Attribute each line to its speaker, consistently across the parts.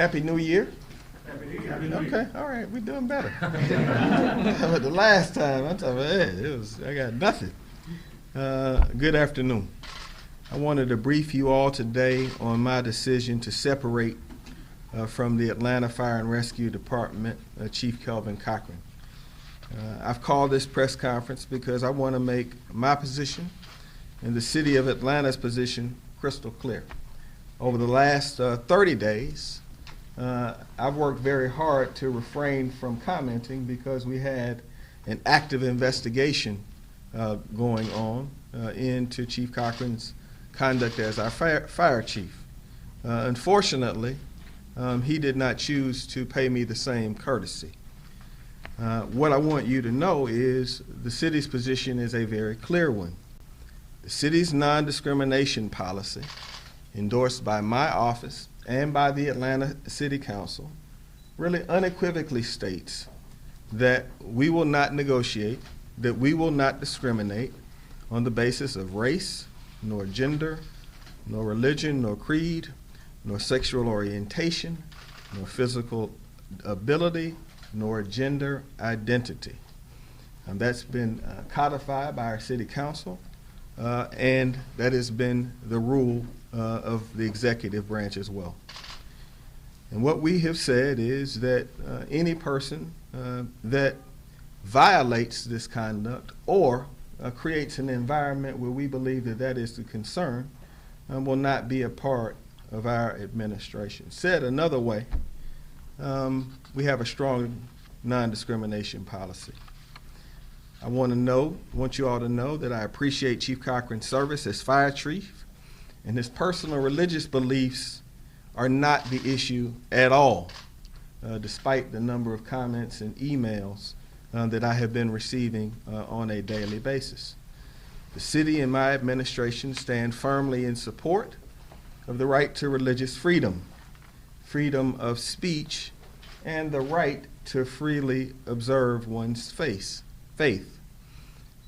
Speaker 1: Happy New Year.
Speaker 2: Happy New Year.
Speaker 1: Okay, all right, we're doing better. But the last time, I'm talking about, I got nothing. Good afternoon. I wanted to brief you all today on my decision to separate from the Atlanta Fire and Rescue Department, Chief Kelvin Cochran. I've called this press conference because I want to make my position and the City of Atlanta's position crystal clear. Over the last 30 days, I've worked very hard to refrain from commenting because we had an active investigation going on into Chief Cochran's conduct as our fire chief. Unfortunately, he did not choose to pay me the same courtesy. What I want you to know is the city's position is a very clear one. The city's non-discrimination policy, endorsed by my office and by the Atlanta City Council, really unequivocally states that we will not negotiate, that we will not discriminate on the basis of race, nor gender, nor religion, nor creed, nor sexual orientation, nor physical ability, nor gender identity. That's been codified by our City Council, and that has been the rule of the executive branch as well. And what we have said is that any person that violates this conduct or creates an environment where we believe that that is the concern will not be a part of our administration. Said another way, we have a strong non-discrimination policy. I want you all to know that I appreciate Chief Cochran's service as fire chief, and his personal religious beliefs are not the issue at all, despite the number of comments and emails that I have been receiving on a daily basis. The city and my administration stand firmly in support of the right to religious freedom, freedom of speech, and the right to freely observe one's faith.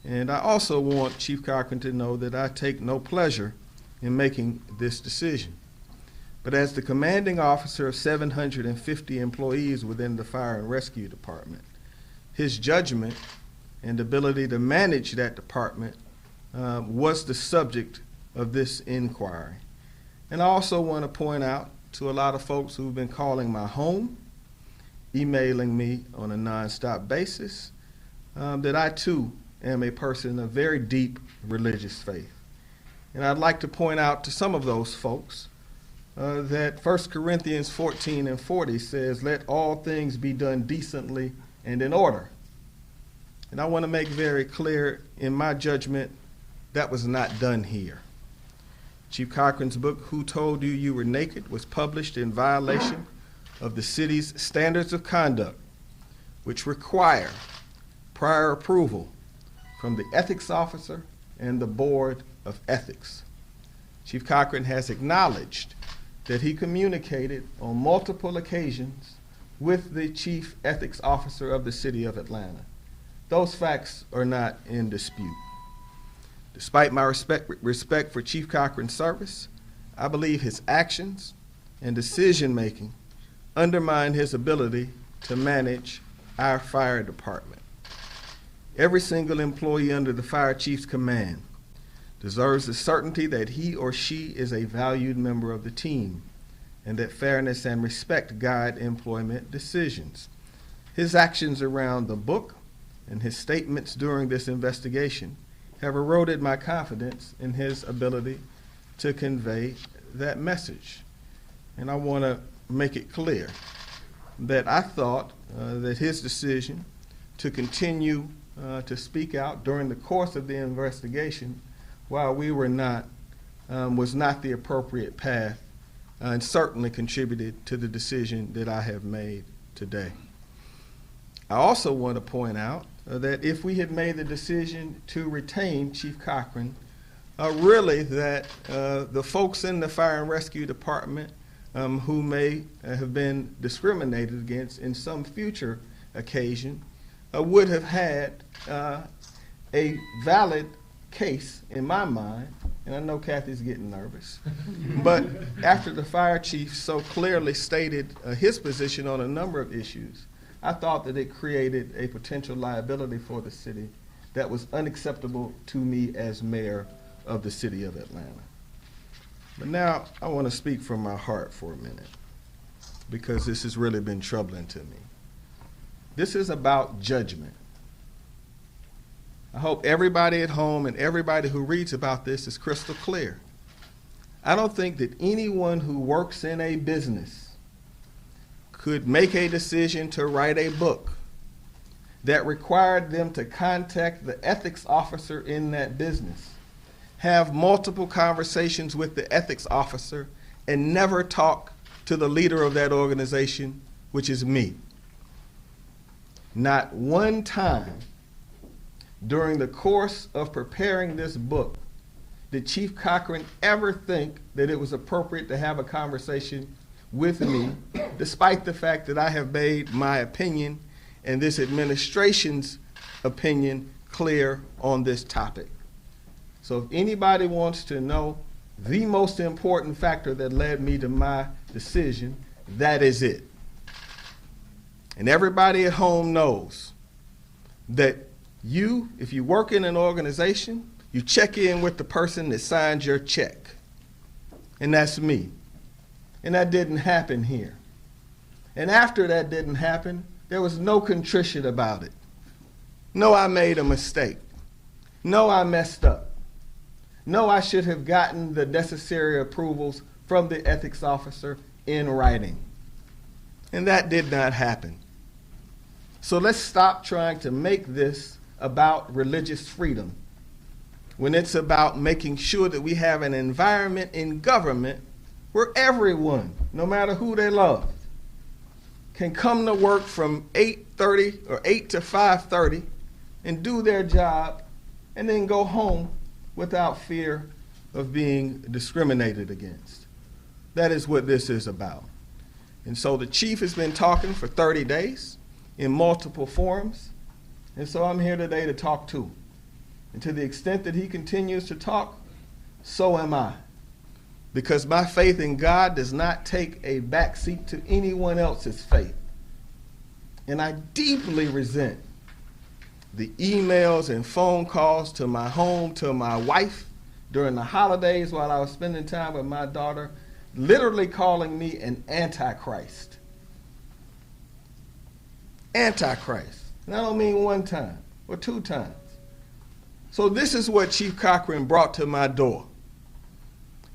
Speaker 1: And I also want Chief Cochran to know that I take no pleasure in making this decision. But as the commanding officer of 750 employees within the Fire and Rescue Department, his judgment and ability to manage that department was the subject of this inquiry. And I also want to point out to a lot of folks who've been calling my home, emailing me on a nonstop basis, that I too am a person of very deep religious faith. And I'd like to point out to some of those folks that 1 Corinthians 14:40 says, "Let all things be done decently and in order." And I want to make very clear, in my judgment, that was not done here. Chief Cochran's book, Who Told You You Were Naked, was published in violation of the city's standards of conduct, which require prior approval from the ethics officer and the board of ethics. Chief Cochran has acknowledged that he communicated on multiple occasions with the chief ethics officer of the city of Atlanta. Those facts are not in dispute. Despite my respect for Chief Cochran's service, I believe his actions and decision-making undermine his ability to manage our fire department. Every single employee under the fire chief's command deserves the certainty that he or she is a valued member of the team and that fairness and respect guide employment decisions. His actions around the book and his statements during this investigation have eroded my confidence in his ability to convey that message. And I want to make it clear that I thought that his decision to continue to speak out during the course of the investigation while we were not, was not the appropriate path and certainly contributed to the decision that I have made today. I also want to point out that if we had made the decision to retain Chief Cochran, really that the folks in the Fire and Rescue Department who may have been discriminated against in some future occasion would have had a valid case, in my mind, and I know Kathy's getting nervous, but after the fire chief so clearly stated his position on a number of issues, I thought that it created a potential liability for the city that was unacceptable to me as mayor of the city of Atlanta. But now I want to speak from my heart for a minute, because this has really been troubling to me. This is about judgment. I hope everybody at home and everybody who reads about this is crystal clear. I don't think that anyone who works in a business could make a decision to write a book that required them to contact the ethics officer in that business, have multiple conversations with the ethics officer, and never talk to the leader of that organization, which is me. Not one time during the course of preparing this book did Chief Cochran ever think that it was appropriate to have a conversation with me, despite the fact that I have made my opinion and this administration's opinion clear on this topic. So if anybody wants to know the most important factor that led me to my decision, that is it. And everybody at home knows that if you work in an organization, you check in with the person that signs your check. And that's me. And that didn't happen here. And after that didn't happen, there was no contrition about it. No, I made a mistake. No, I messed up. No, I should have gotten the necessary approvals from the ethics officer in writing. And that did not happen. So let's stop trying to make this about religious freedom when it's about making sure that we have an environment in government where everyone, no matter who they love, can come to work from 8:30 or 8 to 5:30 and do their job and then go home without fear of being discriminated against. That is what this is about. And so the chief has been talking for 30 days in multiple forums, and so I'm here today to talk too. And to the extent that he continues to talk, so am I. Because my faith in God does not take a backseat to anyone else's faith. And I deeply resent the emails and phone calls to my home, to my wife during the holidays while I was spending time with my daughter, literally calling me an antichrist. Antichrist. And I don't mean one time or two times. So this is what Chief Cochran brought to my door,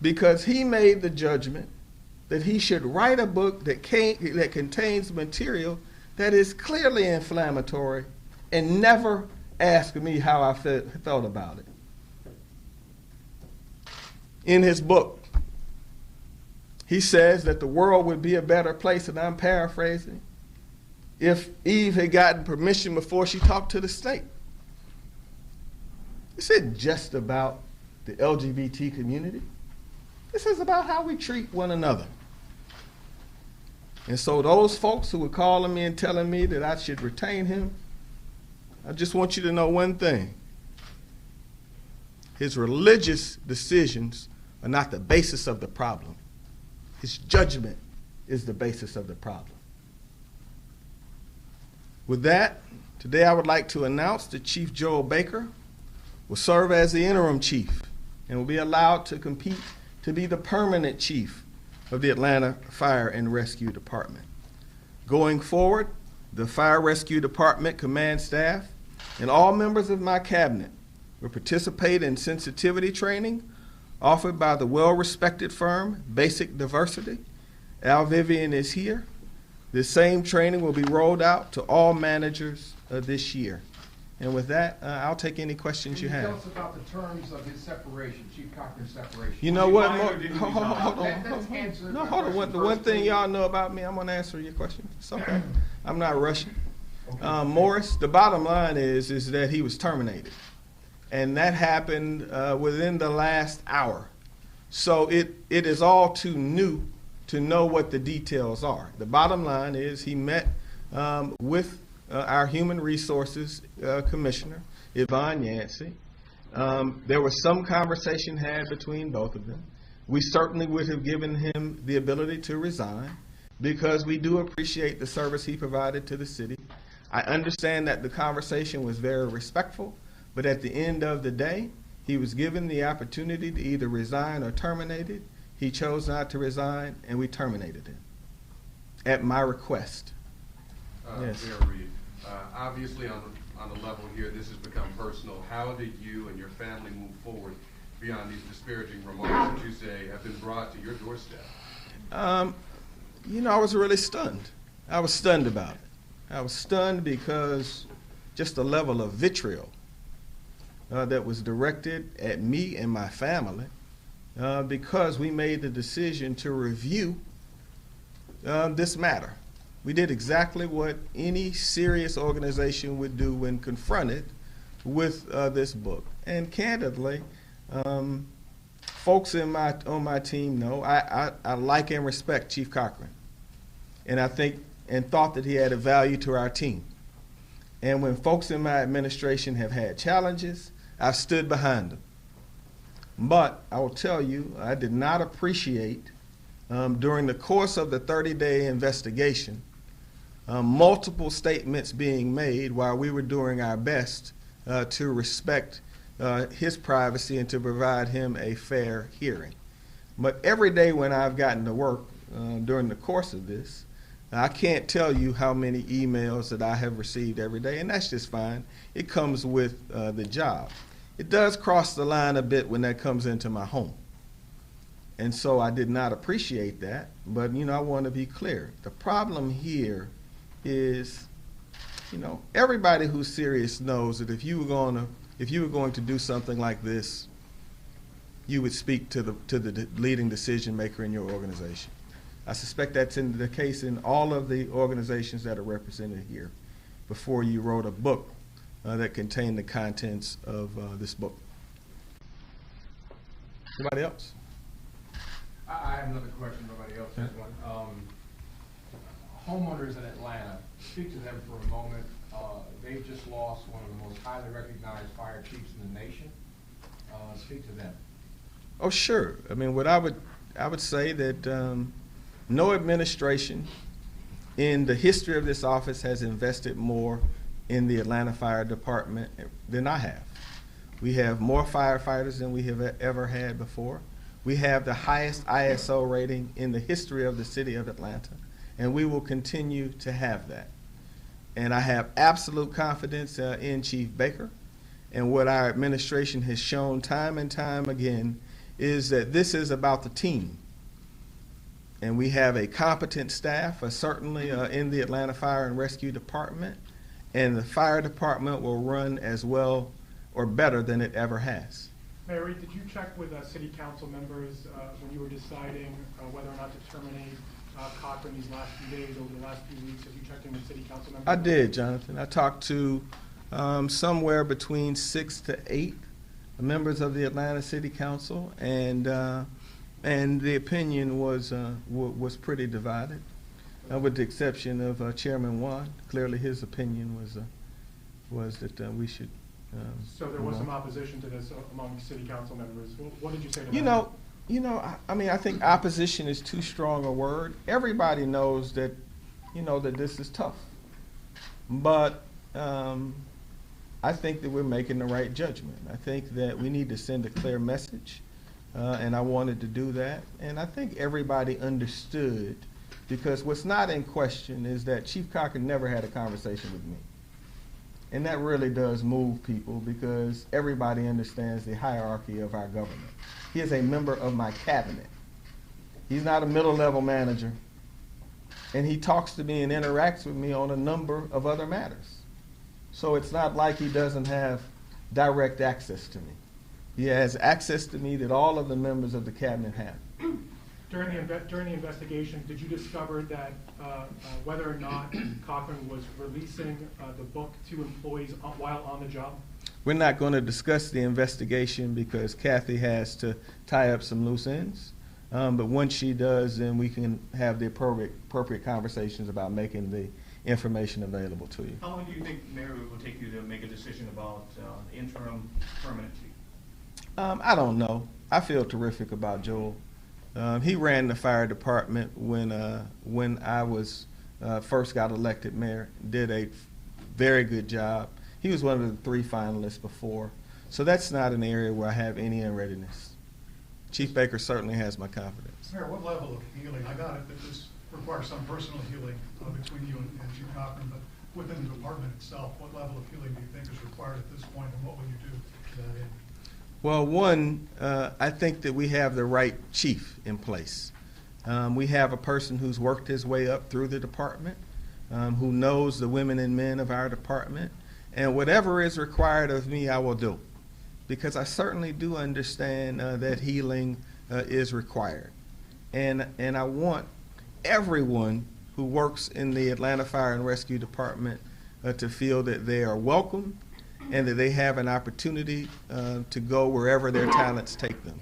Speaker 1: because he made the judgment that he should write a book that contains material that is clearly inflammatory and never ask me how I felt about it. In his book, he says that the world would be a better place, and I'm paraphrasing, if Eve had gotten permission before she talked to the state. This isn't just about the LGBT community. This is about how we treat one another. And so those folks who were calling me and telling me that I should retain him, I just want you to know one thing. His religious decisions are not the basis of the problem. His judgment is the basis of the problem. With that, today I would like to announce that Chief Joel Baker will serve as the interim chief and will be allowed to compete to be the permanent chief of the Atlanta Fire and Rescue Department. Going forward, the Fire Rescue Department command staff and all members of my cabinet will participate in sensitivity training offered by the well-respected firm Basic Diversity. Al Vivian is here. This same training will be rolled out to all managers this year. And with that, I'll take any questions you have.
Speaker 2: Tell us about the terms of his separation, Chief Cochran's separation.
Speaker 1: You know what? Hold on. The one thing y'all know about me, I'm going to answer your question. It's okay. I'm not rushing. Okay. Morris, the bottom line is that he was terminated. And that happened within the last hour. So it is all too new to know what the details are. The bottom line is he met with our Human Resources Commissioner, Yvonne Yancey, There was some conversation had between both of them. We certainly would have given him the ability to resign because we do appreciate the service he provided to the city. I understand that the conversation was very respectful, but at the end of the day, he was given the opportunity to either resign or terminate it. He chose not to resign, and we terminated him at my request. Yes.
Speaker 3: Mayor Reed, obviously on the level here, this has become personal. How did you and your family move forward beyond these disparaging remarks that you say have been brought to your doorstep?
Speaker 1: You know, I was really stunned. I was stunned about it. I was stunned because just the level of vitriol that was directed at me and my family because we made the decision to review this matter. We did exactly what any serious organization would do when confronted with this book. And candidly, folks on my team know I like and respect Chief Cochran, and I think and thought that he had a value to our team. And when folks in my administration have had challenges, I've stood behind them. But I will tell you, I did not appreciate during the course of the 30-day investigation multiple statements being made while we were doing our best to respect his privacy and to provide him a fair hearing. But every day when I've gotten to work during the course of this, I can't tell you how many emails that I have received every day, and that's just fine. It comes with the job. It does cross the line a bit when that comes into my home. And so I did not appreciate that, but you know, I want to be clear. The problem here is, you know, everybody who's serious knows that if you were going to do something like this, you would speak to the leading decision maker in your organization. I suspect that's the case in all of the organizations that are represented here before you wrote a book that contained the contents of this book. Anybody else?
Speaker 2: I have another question. Nobody else has one. Homeowners in Atlanta, speak to them for a moment. They've just lost one of the most highly recognized fire chiefs in the nation. Speak to them.
Speaker 1: Oh, sure. I mean, what I would say that no administration in the history of this office has invested more in the Atlanta Fire Department than I have. We have more firefighters than we have ever had before. We have the highest ISO rating in the history of the city of Atlanta, and we will continue to have that. And I have absolute confidence in Chief Baker, and what our administration has shown time and time again is that this is about the team. And we have a competent staff, certainly in the Atlanta Fire and Rescue Department, and the fire department will run as well or better than it ever has.
Speaker 4: Mayor Reed, did you check with city council members when you were deciding whether or not to terminate Cochran these last few days, over the last few weeks? Have you checked in with city council members?
Speaker 1: I did, Jonathan. I talked to somewhere between 6 to 8 members of the Atlanta City Council, and the opinion was pretty divided, with the exception of Chairman Wan. Clearly, his opinion was that we should.
Speaker 4: So there was some opposition to this among city council members. What did you say to that?
Speaker 1: I mean, I think opposition is too strong a word. Everybody knows that, that this is tough. But I think that we're making the right judgment. I think that we need to send a clear message, and I wanted to do that. And I think everybody understood, because what's not in question is that Chief Cochran never had a conversation with me. And that really does move people, because everybody understands the hierarchy of our government. He is a member of my cabinet. He's not a middle-level manager. And he talks to me and interacts with me on a number of other matters. So it's not like he doesn't have direct access to me. He has access to me that all of the members of the cabinet have.
Speaker 4: During the investigation, did you discover that whether or not Cochran was releasing the book to employees while on the job?
Speaker 1: We're not going to discuss the investigation because Kathy has to tie up some loose ends. But once she does, then we can have the appropriate conversations about making the information available to you.
Speaker 5: How long do you think, Mayor, it will take you to make a decision about interim permanent chief?
Speaker 1: I don't know. I feel terrific about Joel. He ran the fire department when I was first got elected mayor. Did a very good job. He was one of the 3 finalists before. So that's not an area where I have any unreadiness. Chief Baker certainly has my confidence.
Speaker 5: Mayor, what level of healing? I got it that this requires some personal healing between you and Chief Cochran, but within the department itself, what level of healing do you think is required at this point, and what will you do to that end?
Speaker 1: Well, one, I think that we have the right chief in place. We have a person who's worked his way up through the department, who knows the women and men of our department, and whatever is required of me, I will do, because I certainly do understand that healing is required. And I want everyone who works in the Atlanta Fire and Rescue Department to feel that they are welcome and that they have an opportunity to go wherever their talents take them.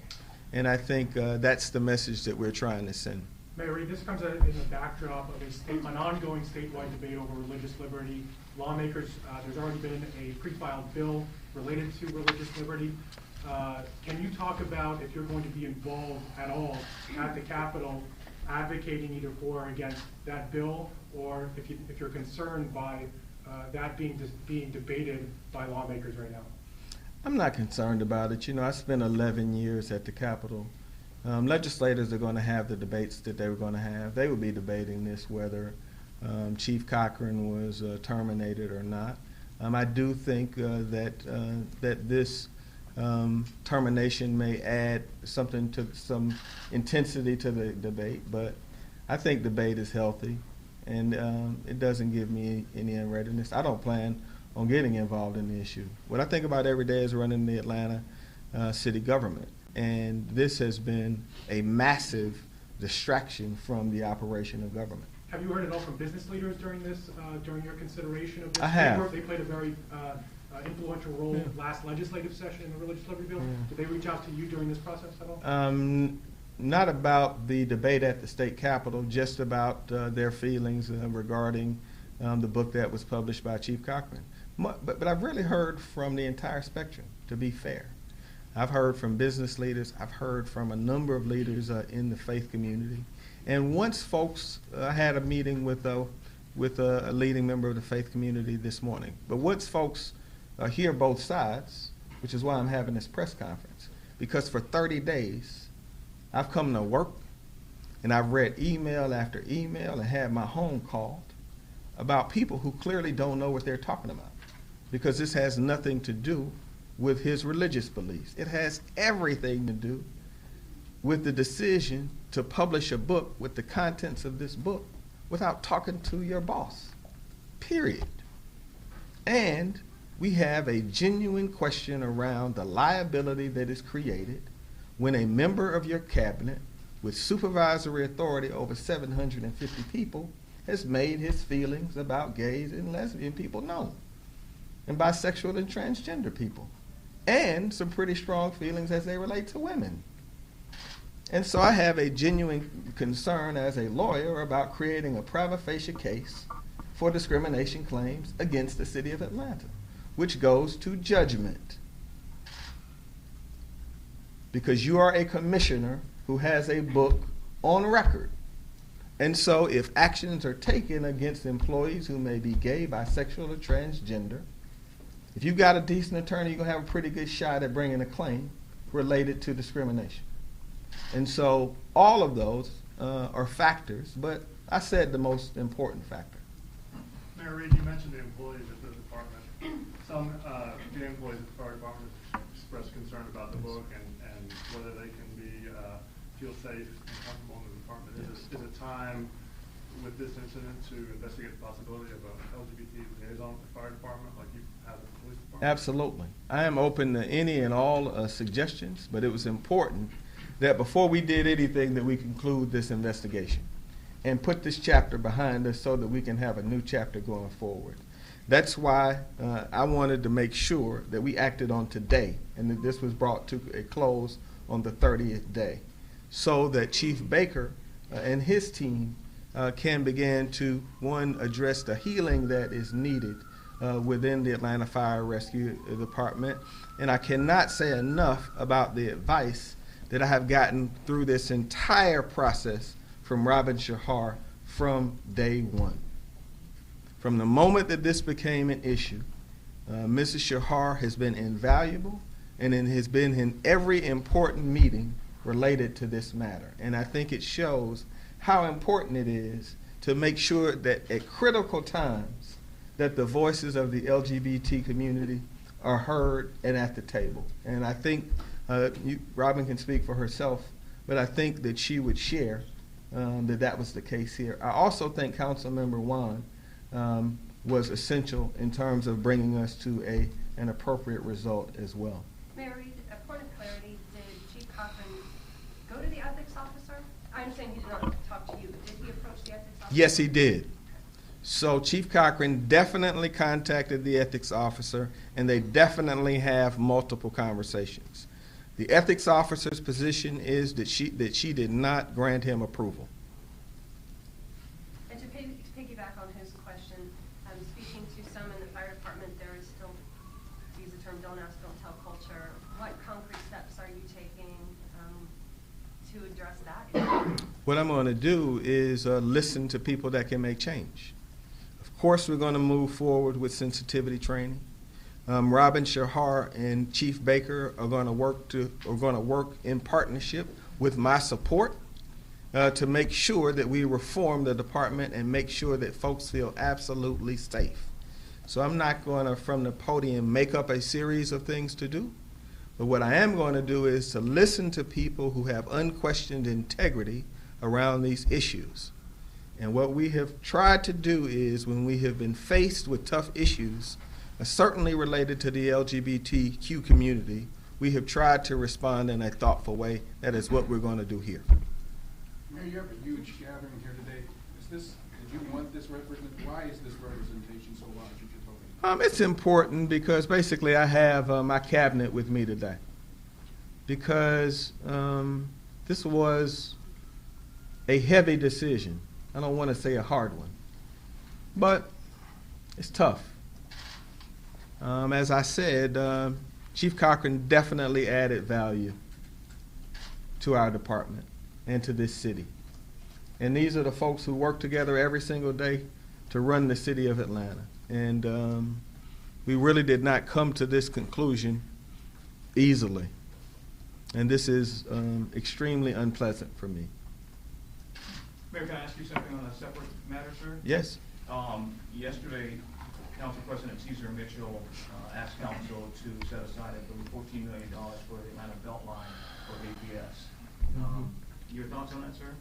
Speaker 1: And I think that's the message that we're trying to send.
Speaker 4: Mayor Reed, this comes in the backdrop of an ongoing statewide debate over religious liberty. Lawmakers, there's already been a pre-filed bill related to religious liberty. Can you talk about if you're going to be involved at all at the Capitol advocating either for or against that bill, or if you're concerned by that being debated by lawmakers right now?
Speaker 1: I'm not concerned about it. You know, I spent 11 years at the Capitol. Legislators are going to have the debates that they were going to have. They will be debating this, whether Chief Cochran was terminated or not. I do think that this termination may add something to some intensity to the debate, but I think debate is healthy, and it doesn't give me any unreadiness. I don't plan on getting involved in the issue. What I think about every day is running the Atlanta city government, and this has been a massive distraction from the operation of government.
Speaker 4: Have you heard at all from business leaders during this, during your consideration of this?
Speaker 1: I have.
Speaker 4: They played a very influential role last legislative session in the religious liberty bill. Did they reach out to you during this process at all?
Speaker 1: Not about the debate at the state capitol, just about their feelings regarding the book that was published by Chief Cochran. But I've really heard from the entire spectrum, to be fair. I've heard from business leaders. I've heard from a number of leaders in the faith community. And once folks, I had a meeting with a leading member of the faith community this morning. But once folks hear both sides, which is why I'm having this press conference, because for 30 days, I've come to work and I've read email after email and had my home called about people who clearly don't know what they're talking about, because this has nothing to do with his religious beliefs. It has everything to do with the decision to publish a book with the contents of this book without talking to your boss, period. And we have a genuine question around the liability that is created when a member of your cabinet with supervisory authority over 750 people has made his feelings about gays and lesbian people known, and bisexual and transgender people, and some pretty strong feelings as they relate to women. And so I have a genuine concern as a lawyer about creating a prima facie case for discrimination claims against the city of Atlanta, which goes to judgment. Because you are a commissioner who has a book on record. And so if actions are taken against employees who may be gay, bisexual, or transgender, if you've got a decent attorney, you're going to have a pretty good shot at bringing a claim related to discrimination. And so all of those are factors, but I said the most important factor.
Speaker 6: Mayor Reed, you mentioned the employees at the department. Some gay employees at the fire department expressed concern about the book and whether they can feel safe and comfortable in the department. Is it time with this incident to investigate the possibility of an LGBT liaison at the fire department like you have at the police department?
Speaker 1: Absolutely. I am open to any and all suggestions, but it was important that before we did anything that we conclude this investigation and put this chapter behind us so that we can have a new chapter going forward. That's why I wanted to make sure that we acted on today and that this was brought to a close on the 30th day so that Chief Baker and his team can begin to, one, address the healing that is needed within the Atlanta Fire Rescue Department. And I cannot say enough about the advice that I have gotten through this entire process from Robin Shahar from day one. From the moment that this became an issue, Mrs. Shahar has been invaluable, and it has been in every important meeting related to this matter. And I think it shows how important it is to make sure that at critical times that the voices of the LGBT community are heard and at the table. And I think Robin can speak for herself, but I think that she would share that was the case here. I also think Councilmember Wan was essential in terms of bringing us to an appropriate result as well.
Speaker 7: Mayor Reed, a point of clarity, did Chief Cochran go to the ethics officer? I understand he did not talk to you, but did he approach the ethics officer?
Speaker 1: Yes, he did. So Chief Cochran definitely contacted the ethics officer, and they definitely have multiple conversations. The ethics officer's position is that she did not grant him approval.
Speaker 7: And to piggyback on his question, speaking to some in the fire department, there is still, to use the term don't ask, don't tell culture. What concrete steps are you taking to address that?
Speaker 1: What I'm going to do is listen to people that can make change. Of course, we're going to move forward with sensitivity training. Robin Shahar and Chief Baker are going to work in partnership with my support to make sure that we reform the department and make sure that folks feel absolutely safe. So I'm not going to, from the podium, make up a series of things to do. But what I am going to do is to listen to people who have unquestioned integrity around these issues. And what we have tried to do is, when we have been faced with tough issues, certainly related to the LGBTQ community, we have tried to respond in a thoughtful way. That is what we're going to do here.
Speaker 2: Mayor, you have a huge gathering here today. Did you want this representation? Why is this representation so large that you're talking?
Speaker 1: It's important because basically I have my cabinet with me today. Because this was a heavy decision. I don't want to say a hard one, but it's tough. As I said, Chief Cochran definitely added value to our department and to this city. And these are the folks who work together every single day to run the city of Atlanta. And we really did not come to this conclusion easily. And this is extremely unpleasant for me.
Speaker 8: Mayor, can I ask you something on a separate matter, sir?
Speaker 1: Yes.
Speaker 8: Yesterday, Council President Cesar Mitchell asked Council to set aside, I believe, $14 million for the Atlanta Beltline for APS. Your thoughts on that, sir?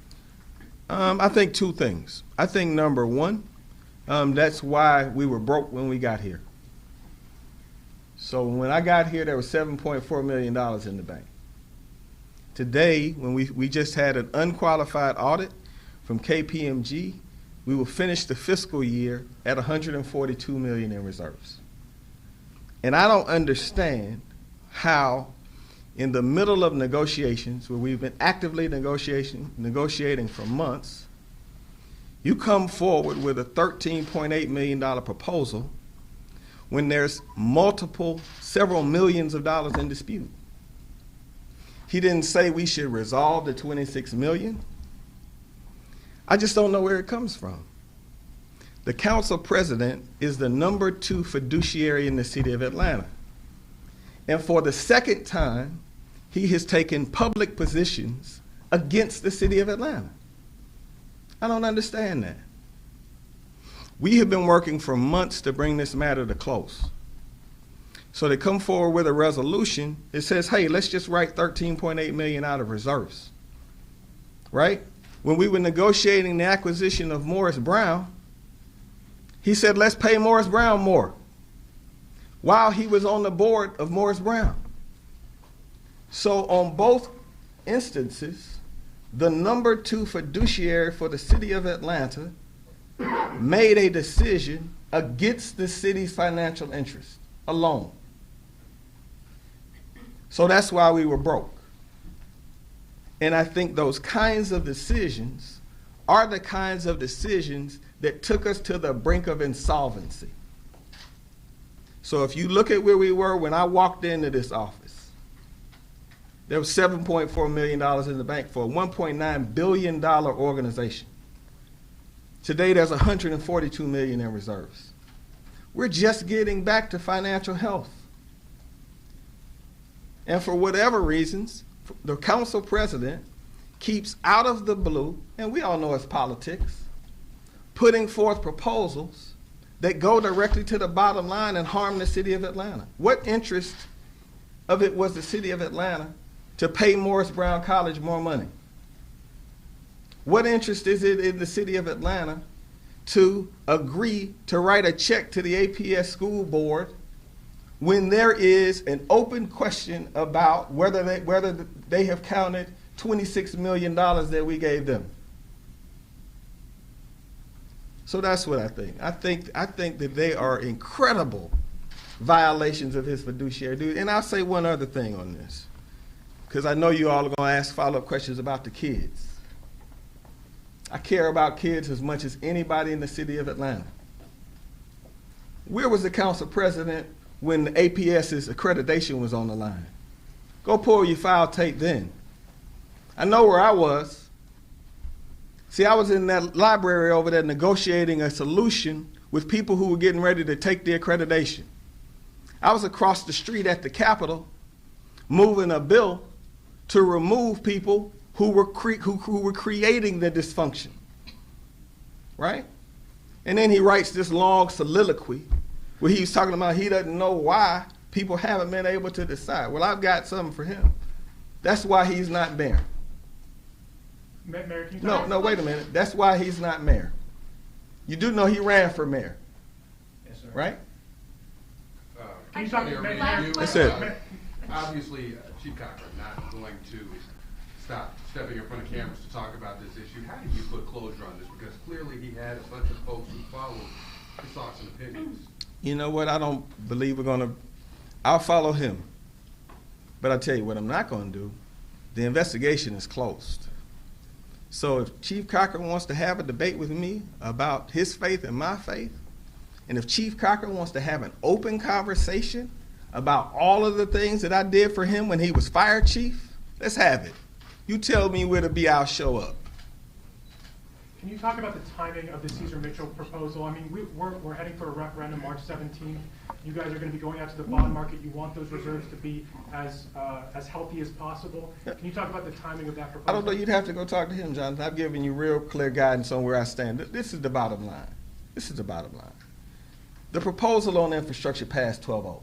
Speaker 1: I think two things. I think number one, that's why we were broke when we got here. So when I got here, there was $7.4 million in the bank. Today, when we just had an unqualified audit from KPMG, we will finish the fiscal year at $142 million in reserves. And I don't understand how, in the middle of negotiations, where we've been actively negotiating for months, you come forward with a $13.8 million proposal when there's several millions of dollars in dispute. He didn't say we should resolve the $26 million. I just don't know where it comes from. The council president is the #2 fiduciary in the city of Atlanta. And for the second time, he has taken public positions against the city of Atlanta. I don't understand that. We have been working for months to bring this matter to close. So they come forward with a resolution that says, hey, let's just write $13.8 million out of reserves, right? When we were negotiating the acquisition of Morris Brown, he said, let's pay Morris Brown more, while he was on the board of Morris Brown. So on both instances, the #2 fiduciary for the city of Atlanta made a decision against the city's financial interest alone. So that's why we were broke. And I think those kinds of decisions are the kinds of decisions that took us to the brink of insolvency. So if you look at where we were when I walked into this office, there was $7.4 million in the bank for a $1.9 billion organization. Today there's $142 million in reserves. We're just getting back to financial health. And for whatever reasons, the council president keeps out of the blue, and we all know it's politics, putting forth proposals that go directly to the bottom line and harm the city of Atlanta. What interest of it was the city of Atlanta to pay Morris Brown College more money? What interest is it in the city of Atlanta to agree to write a check to the APS school board when there is an open question about whether they have counted $26 million that we gave them? So that's what I think. I think that they are incredible violations of his fiduciary duty. And I'll say one other thing on this, because I know you all are going to ask follow-up questions about the kids. I care about kids as much as anybody in the city of Atlanta. Where was the council president when the APS's accreditation was on the line? Go pull your file tape then. I know where I was. See, I was in that library over there negotiating a solution with people who were getting ready to take the accreditation. I was across the street at the Capitol moving a bill to remove people who were creating the dysfunction, right? And then he writes this long soliloquy where he's talking about he doesn't know why people haven't been able to decide. Well, I've got something for him. That's why he's not mayor.
Speaker 4: Mayor, can you
Speaker 1: No, wait a minute. That's why he's not mayor. You do know he ran for mayor,
Speaker 8: Yes, sir.
Speaker 1: right?
Speaker 4: Can you talk
Speaker 3: Mayor,
Speaker 4: Mayor,
Speaker 3: may you,
Speaker 1: That's it.
Speaker 3: Obviously, Chief Cochran not going to stop stepping in front of cameras to talk about this issue. How did you put closure on this? Because clearly he had a bunch of folks who followed his thoughts and opinions.
Speaker 1: You know what? I don't believe I'll follow him. But I'll tell you what I'm not going to do. The investigation is closed. So if Chief Cochran wants to have a debate with me about his faith and my faith, and if Chief Cochran wants to have an open conversation about all of the things that I did for him when he was fire chief, let's have it. You tell me where to be, I'll show up.
Speaker 4: Can you talk about the timing of the Cesar Mitchell proposal? I mean, we're heading for a referendum March 17th. You guys are going to be going out to the bond market. You want those reserves to be as healthy as possible. Can you talk about the timing of that proposal?
Speaker 1: I don't know. You'd have to go talk to him, Jonathan. I've given you real clear guidance on where I stand. This is the bottom line. This is the bottom line. The proposal on infrastructure passed 12-0.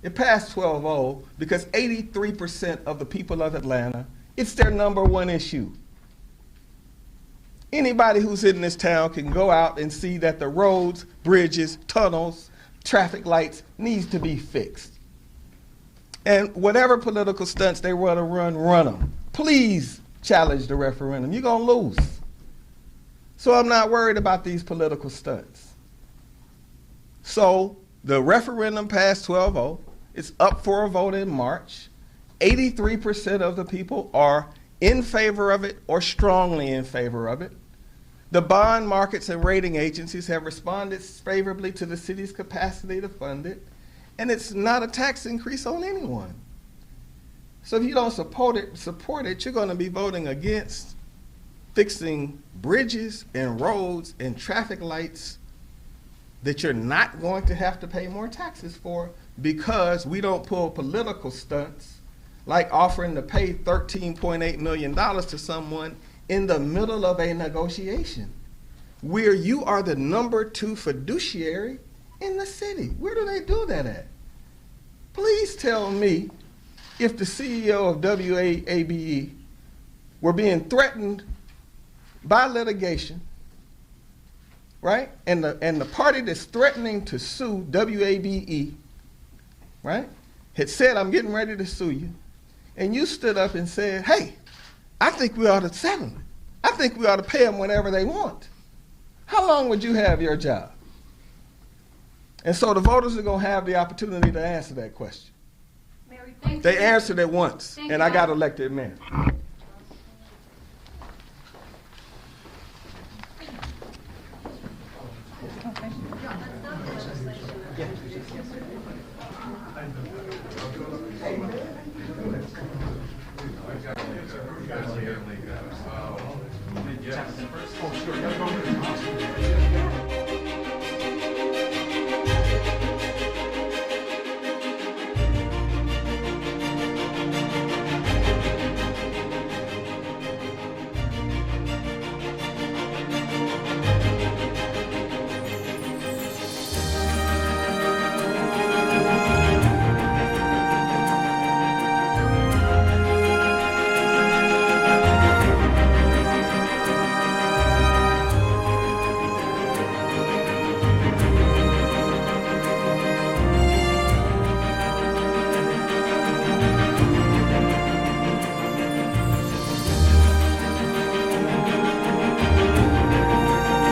Speaker 1: It passed 12-0 because 83% of the people of Atlanta, it's their number one issue. Anybody who's in this town can go out and see that the roads, bridges, tunnels, traffic lights needs to be fixed. And whatever political stunts they want to run them. Please challenge the referendum. You're going to lose. So I'm not worried about these political stunts. So the referendum passed 12-0. It's up for a vote in March. 83% of the people are in favor of it or strongly in favor of it. The bond markets and rating agencies have responded favorably to the city's capacity to fund it, and it's not a tax increase on anyone. So if you don't support it, you're going to be voting against fixing bridges and roads and traffic lights that you're not going to have to pay more taxes for because we don't pull political stunts like offering to pay $13.8 million to someone in the middle of a negotiation where you are the number 2 fiduciary in the city. Where do they do that at? Please tell me if the CEO of WABE were being threatened by litigation, right? And the party that's threatening to sue WABE, right, had said, I'm getting ready to sue you. And you stood up and said, hey, I think we ought to settle it. I think we ought to pay them whatever they want. How long would you have your job? And so the voters are going to have the opportunity to answer that question.
Speaker 7: Mary, thank
Speaker 1: They
Speaker 7: you.
Speaker 1: answered it once,
Speaker 7: Thank
Speaker 1: and
Speaker 7: you.
Speaker 1: I got elected mayor.